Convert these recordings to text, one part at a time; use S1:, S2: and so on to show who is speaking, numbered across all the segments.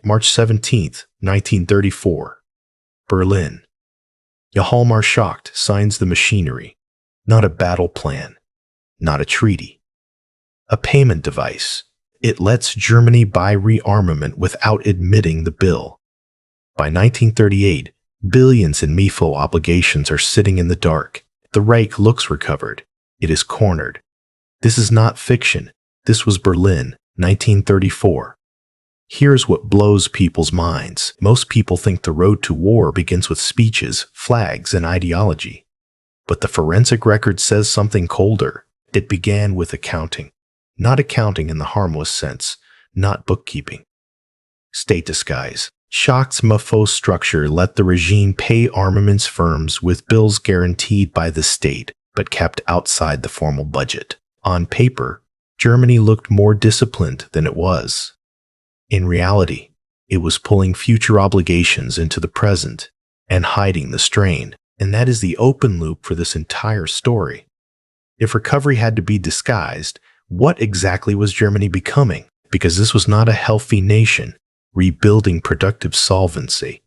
S1: March 17, 1934. Berlin. Hjalmar Schacht signs the machinery, not a battle plan, not a treaty. A payment device. It lets Germany buy rearmament without admitting the bill. By 1938, billions in Mefo obligations are sitting in the dark. The Reich looks recovered. It is cornered. This is not fiction. This was Berlin, 1934. Here's what blows people's minds. Most people think the road to war begins with speeches, flags, and ideology. But the forensic record says something colder. It began with accounting. Not accounting in the harmless sense, not bookkeeping. State disguise. Schacht's Mefo structure let the regime pay armaments firms with bills guaranteed by the state, but kept outside the formal budget. On paper, Germany looked more disciplined than it was. In reality, it was pulling future obligations into the present and hiding the strain, and that is the open loop for this entire story. If recovery had to be disguised, what exactly was Germany becoming? Because this was not a healthy nation, rebuilding productive solvency.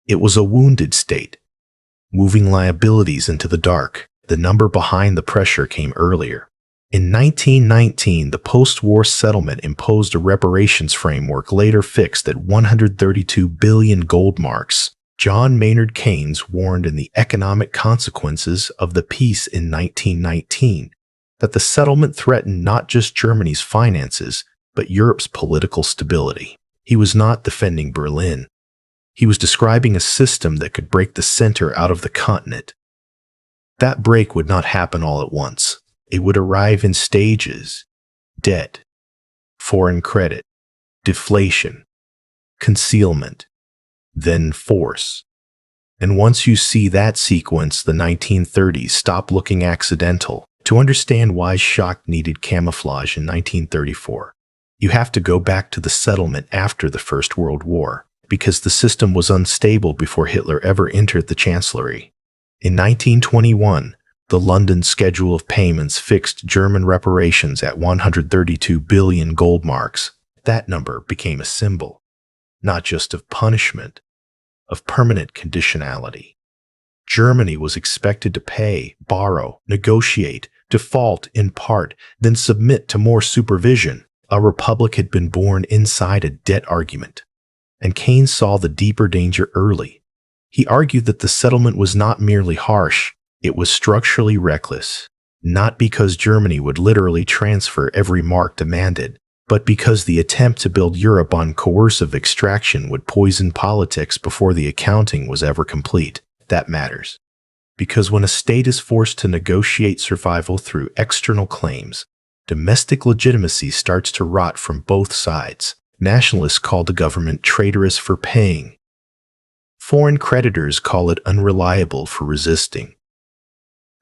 S1: It was a wounded state, moving liabilities into the dark. The number behind the pressure came earlier. In 1919, the post-war settlement imposed a reparations framework later fixed at 132 billion gold marks. John Maynard Keynes warned in The Economic Consequences of the Peace in 1919 that the settlement threatened not just Germany's finances, but Europe's political stability. He was not defending Berlin. He was describing a system that could break the center out of the continent. That break would not happen all at once. It would arrive in stages: debt, foreign credit, deflation, concealment, then force. And once you see that sequence, the 1930s stop looking accidental. To understand why Schacht needed camouflage in 1934, you have to go back to the settlement after the First World War, because the system was unstable before Hitler ever entered the chancellery. In 1921, the London Schedule of Payments fixed German reparations at 132 billion gold marks. That number became a symbol, not just of punishment, of permanent conditionality. Germany was expected to pay, borrow, negotiate, default in part, then submit to more supervision. A republic had been born inside a debt argument. And Keynes saw the deeper danger early. He argued that the settlement was not merely harsh, it was structurally reckless, not because Germany would literally transfer every mark demanded, but because the attempt to build Europe on coercive extraction would poison politics before the accounting was ever complete. That matters. Because when a state is forced to negotiate survival through external claims, domestic legitimacy starts to rot from both sides. Nationalists call the government traitorous for paying. Foreign creditors call it unreliable for resisting.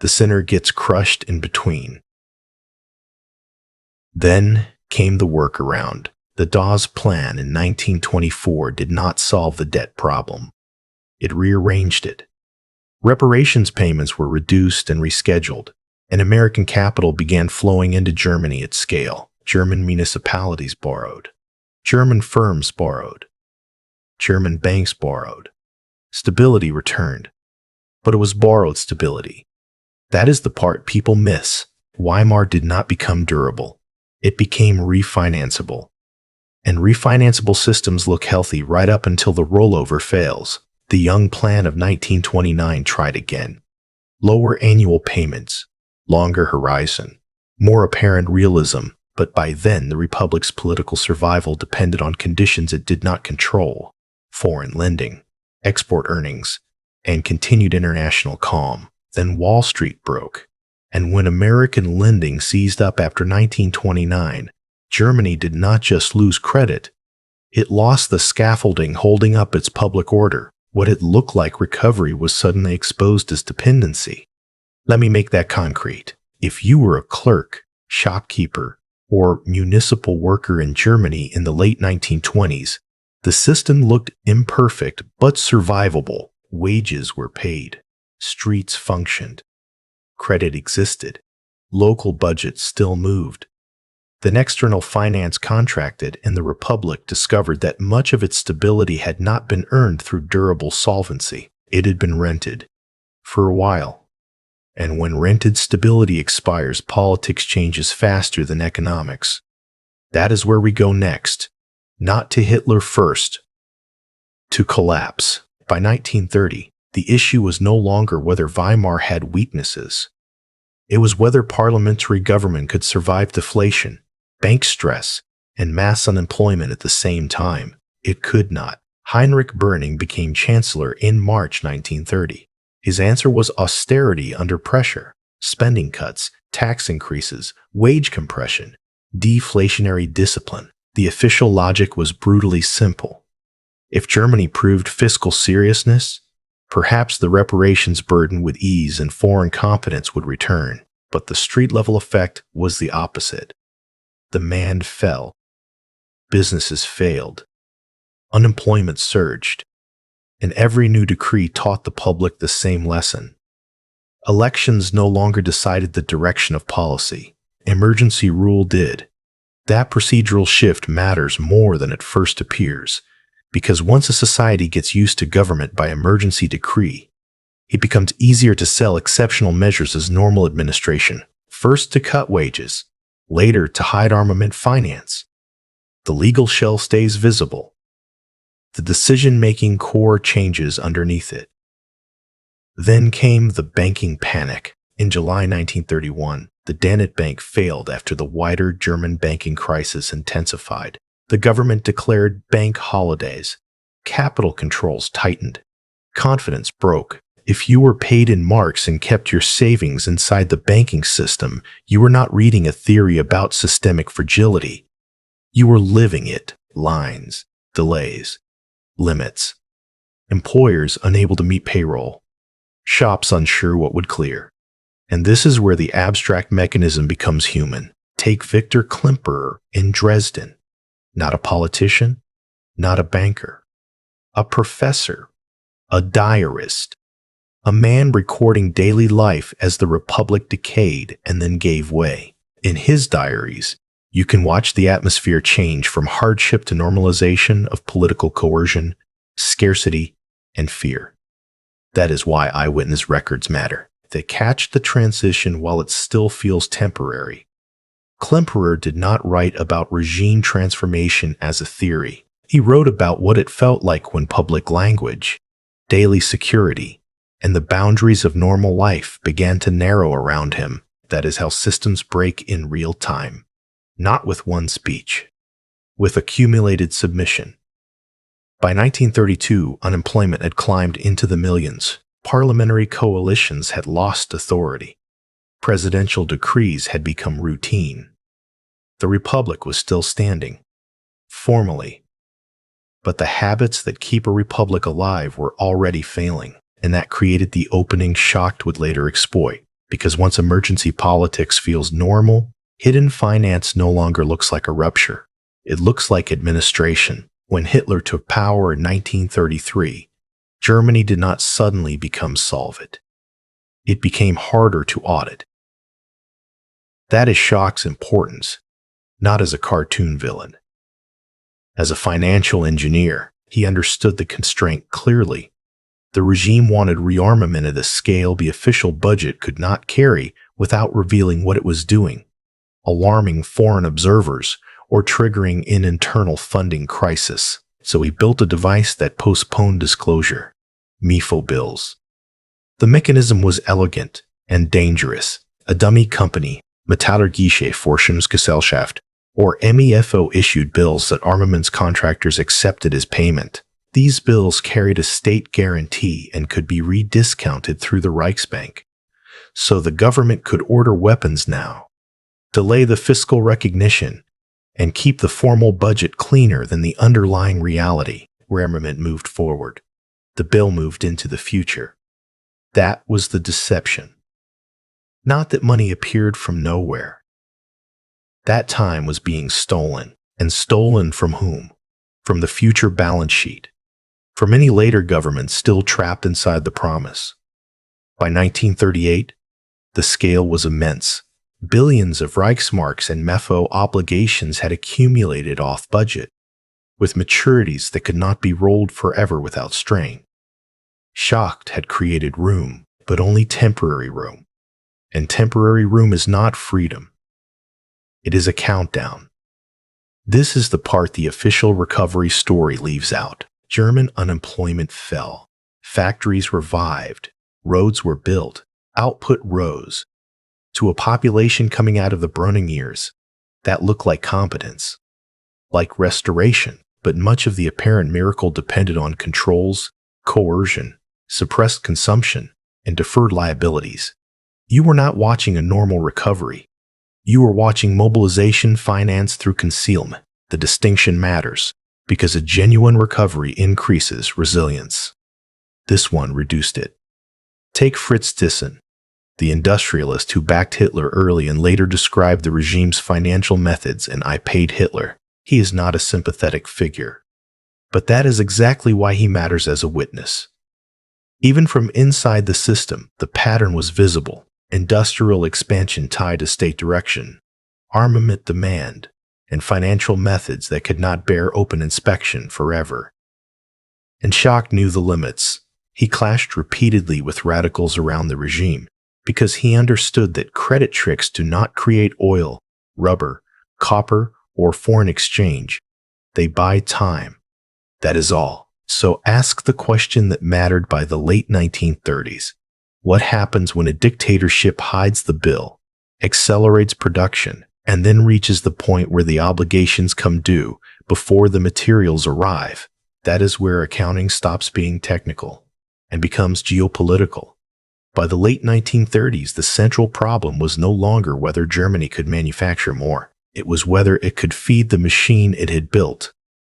S1: The sinner gets crushed in between. Then came the workaround. The Dawes Plan in 1924 did not solve the debt problem. It rearranged it. Reparations payments were reduced and rescheduled, and American capital began flowing into Germany at scale. German municipalities borrowed. German firms borrowed. German banks borrowed. Stability returned. But it was borrowed stability. That is the part people miss. Weimar did not become durable. It became refinanceable. And refinanceable systems look healthy right up until the rollover fails. The Young Plan of 1929 tried again. Lower annual payments, longer horizon, more apparent realism, but by then the Republic's political survival depended on conditions it did not control: foreign lending, export earnings, and continued international calm. Then Wall Street broke, and when American lending seized up after 1929, Germany did not just lose credit, it lost the scaffolding holding up its public order. What had looked like recovery was suddenly exposed as dependency. Let me make that concrete. If you were a clerk, shopkeeper, or municipal worker in Germany in the late 1920s, the system looked imperfect but survivable. Wages were paid. Streets functioned. Credit existed. Local budgets still moved. Then external finance contracted, and the Republic discovered that much of its stability had not been earned through durable solvency. It had been rented for a while. And when rented stability expires, politics changes faster than economics. That is where we go next. Not to Hitler first. To collapse. By 1930, the issue was no longer whether Weimar had weaknesses. It was whether parliamentary government could survive deflation, bank stress, and mass unemployment at the same time. It could not. Heinrich Brüning became chancellor in March 1930. His answer was austerity under pressure, spending cuts, tax increases, wage compression, deflationary discipline. The official logic was brutally simple. If Germany proved fiscal seriousness, perhaps the reparations burden would ease and foreign confidence would return. But the street-level effect was the opposite. Demand fell. Businesses failed. Unemployment surged. And every new decree taught the public the same lesson. Elections no longer decided the direction of policy. Emergency rule did. That procedural shift matters more than it first appears, because once a society gets used to government by emergency decree, it becomes easier to sell exceptional measures as normal administration, first to cut wages, later to hide armament finance. The legal shell stays visible. The decision-making core changes underneath it. Then came the banking panic. In July 1931, the Danette Bank failed after the wider German banking crisis intensified. The government declared bank holidays. Capital controls tightened. Confidence broke. If you were paid in marks and kept your savings inside the banking system, you were not reading a theory about systemic fragility. You were living it. Lines, delays, limits. Employers unable to meet payroll. Shops unsure what would clear. And this is where the abstract mechanism becomes human. Take Victor Klemperer in Dresden. Not a politician, not a banker. A professor, a diarist. A man recording daily life as the Republic decayed and then gave way. In his diaries, you can watch the atmosphere change from hardship to normalization of political coercion, scarcity, and fear. That is why eyewitness records matter. They catch the transition while it still feels temporary. Klemperer did not write about regime transformation as a theory. He wrote about what it felt like when public language, daily security, and the boundaries of normal life began to narrow around him. That is how systems break in real time. Not with one speech, with accumulated submission. By 1932, unemployment had climbed into the millions. Parliamentary coalitions had lost authority. Presidential decrees had become routine. The Republic was still standing, formally. But the habits that keep a republic alive were already failing, and that created the opening Schacht would later exploit. Because once emergency politics feels normal, hidden finance no longer looks like a rupture. It looks like administration. When Hitler took power in 1933, Germany did not suddenly become solvent. It became harder to audit. That is Schacht's importance, not as a cartoon villain. As a financial engineer, he understood the constraint clearly. The regime wanted rearmament at a scale the official budget could not carry without revealing what it was doing, alarming foreign observers, or triggering an internal funding crisis. So he built a device that postponed disclosure. Mefo bills. The mechanism was elegant and dangerous. A dummy company, Metallurgische Forschungsgesellschaft, or Mefo, issued bills that armaments contractors accepted as payment. These bills carried a state guarantee and could be rediscounted through the Reichsbank. So the government could order weapons now, delay the fiscal recognition, and keep the formal budget cleaner than the underlying reality. Rearmament moved forward. The bill moved into the future. That was the deception. Not that money appeared from nowhere. That time was being stolen. And stolen from whom? From the future balance sheet. From any later government still trapped inside the promise. By 1938, the scale was immense. Billions of Reichsmarks and Mefo obligations had accumulated off budget, with maturities that could not be rolled forever without strain. Schacht had created room, but only temporary room. And temporary room is not freedom. It is a countdown. This is the part the official recovery story leaves out. German unemployment fell. Factories revived. Roads were built. Output rose. To a population coming out of the Brüning years, that looked like competence, like restoration, but much of the apparent miracle depended on controls, coercion, suppressed consumption, and deferred liabilities. You were not watching a normal recovery. You were watching mobilization financed through concealment. The distinction matters, because a genuine recovery increases resilience. This one reduced it. Take Fritz Thyssen, the industrialist who backed Hitler early and later described the regime's financial methods and "I paid Hitler." He is not a sympathetic figure. But that is exactly why he matters as a witness. Even from inside the system, the pattern was visible. Industrial expansion tied to state direction, armament demand, and financial methods that could not bear open inspection forever. And Schacht knew the limits. He clashed repeatedly with radicals around the regime, because he understood that credit tricks do not create oil, rubber, copper, or foreign exchange. They buy time. That is all. So ask the question that mattered by the late 1930s. What happens when a dictatorship hides the bill, accelerates production, and then reaches the point where the obligations come due before the materials arrive? That is where accounting stops being technical and becomes geopolitical. By the late 1930s, the central problem was no longer whether Germany could manufacture more. It was whether it could feed the machine it had built,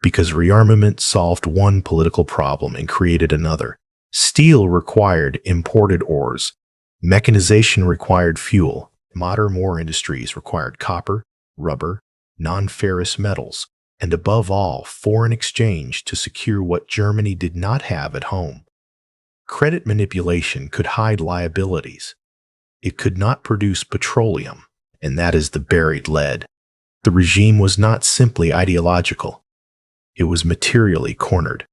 S1: because rearmament solved one political problem and created another. Steel required imported ores. Mechanization required fuel. Modern war industries required copper, rubber, non-ferrous metals, and above all, foreign exchange to secure what Germany did not have at home. Credit manipulation could hide liabilities. It could not produce petroleum, and that is the buried lead. The regime was not simply ideological. It was materially cornered.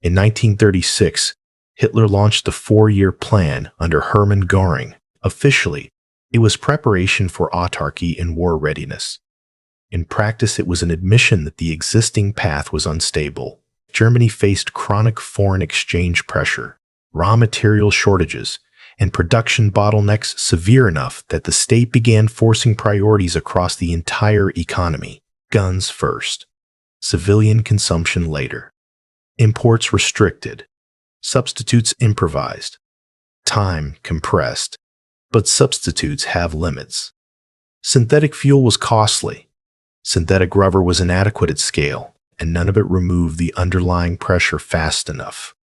S1: In 1936, Hitler launched the 4-year plan under Hermann Göring. Officially, it was preparation for autarky and war readiness. In practice, it was an admission that the existing path was unstable. Germany faced chronic foreign exchange pressure, raw material shortages, and production bottlenecks severe enough that the state began forcing priorities across the entire economy. Guns first, civilian consumption later. Imports restricted, substitutes improvised, time compressed. But substitutes have limits. Synthetic fuel was costly. Synthetic rubber was inadequate at scale, and none of it removed the underlying pressure fast enough.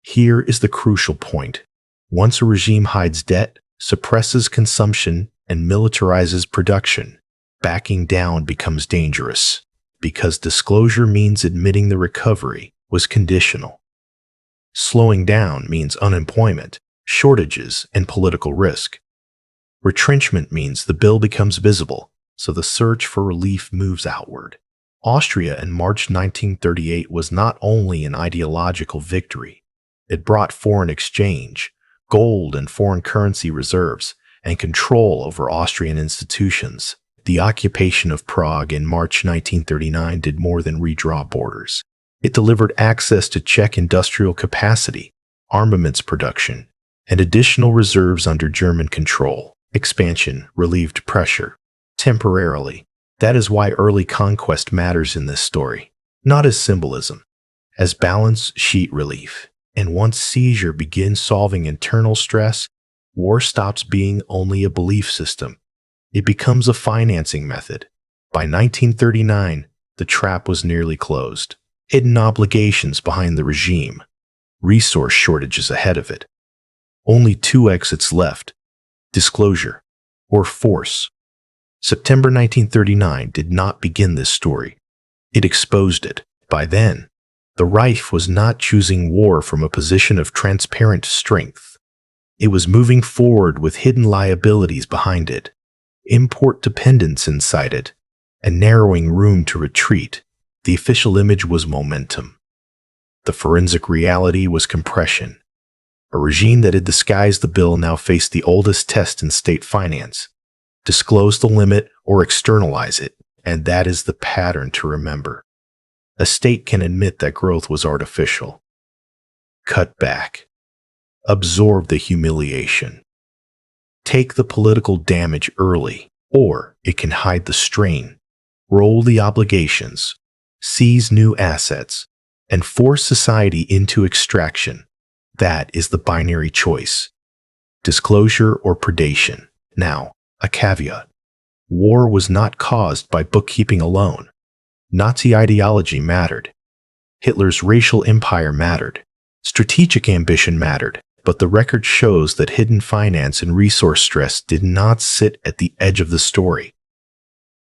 S1: Here is the crucial point. Once a regime hides debt, suppresses consumption, and militarizes production, backing down becomes dangerous, because disclosure means admitting the recovery was conditional. Slowing down means unemployment, shortages, and political risk. Retrenchment means the bill becomes visible, so the search for relief moves outward. Austria in March 1938 was not only an ideological victory. It brought foreign exchange, gold and foreign currency reserves, and control over Austrian institutions. The occupation of Prague in March 1939 did more than redraw borders. It delivered access to Czech industrial capacity, armaments production, and additional reserves under German control. Expansion relieved pressure. Temporarily. That is why early conquest matters in this story. Not as symbolism, as balance sheet relief. And once seizure begins solving internal stress, war stops being only a belief system. It becomes a financing method. By 1939, the trap was nearly closed. Hidden obligations behind the regime. Resource shortages ahead of it. Only 2 exits left. Disclosure, or force. September 1939 did not begin this story. It exposed it. By then, the Reich was not choosing war from a position of transparent strength. It was moving forward with hidden liabilities behind it. import dependence incited, and narrowing room to retreat. The official image was momentum. The forensic reality was compression. A regime that had disguised the bill now faced the oldest test in state finance. Disclose the limit or externalize it, and that is the pattern to remember. A state can admit that growth was artificial. Cut back. Absorb the humiliation. Take the political damage early, or it can hide the strain. Roll the obligations, seize new assets, and force society into extraction. That is the binary choice. Disclosure or predation. Now, a caveat. War was not caused by bookkeeping alone. Nazi ideology mattered. Hitler's racial empire mattered. Strategic ambition mattered. But the record shows that hidden finance and resource stress did not sit at the edge of the story.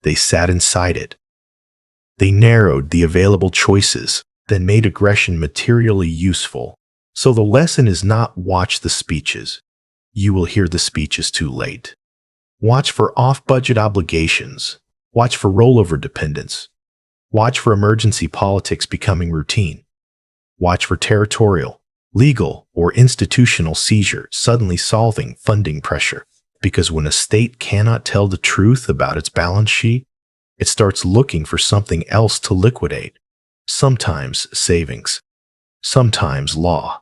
S1: They sat inside it. They narrowed the available choices, then made aggression materially useful. So the lesson is not watch the speeches. You will hear the speeches too late. Watch for off-budget obligations. Watch for rollover dependence. Watch for emergency politics becoming routine. Watch for territorial, legal, or institutional seizure suddenly solving funding pressure. Because when a state cannot tell the truth about its balance sheet, it starts looking for something else to liquidate. Sometimes savings, sometimes law,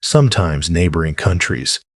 S1: sometimes neighboring countries,